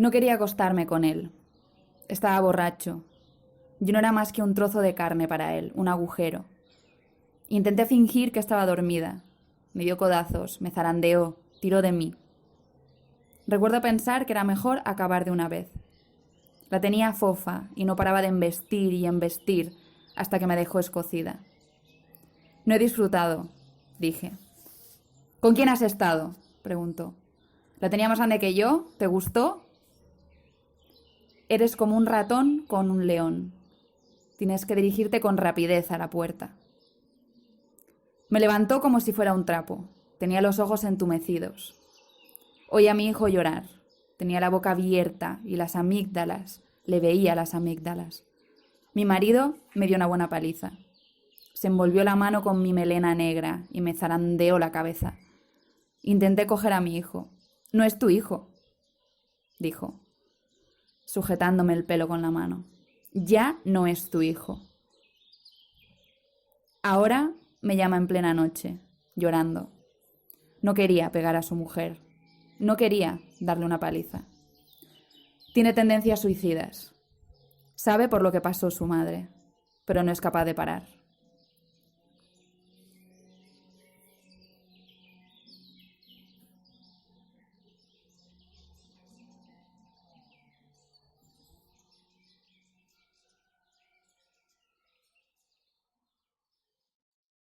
No quería acostarme con él. Estaba borracho. Yo no era más que un trozo de carne para él, un agujero. Intenté fingir que estaba dormida. Me dio codazos, me zarandeó, tiró de mí. Recuerdo pensar que era mejor acabar de una vez. La tenía fofa y no paraba de embestir y embestir hasta que me dejó escocida. No he disfrutado, dije. ¿Con quién has estado?, preguntó. ¿La tenía más grande que yo? ¿Te gustó? Eres como un ratón con un león. Tienes que dirigirte con rapidez a la puerta. Me levantó como si fuera un trapo. Tenía los ojos entumecidos. Oí a mi hijo llorar. Tenía la boca abierta y las amígdalas. Le veía las amígdalas. Mi marido me dio una buena paliza. Se envolvió la mano con mi melena negra y me zarandeó la cabeza. Intenté coger a mi hijo. No es tu hijo, dijo, sujetándome el pelo con la mano. Ya no es tu hijo. Ahora me llama en plena noche, llorando. No quería pegar a su mujer. No quería darle una paliza. Tiene tendencias suicidas. Sabe por lo que pasó su madre, pero no es capaz de parar.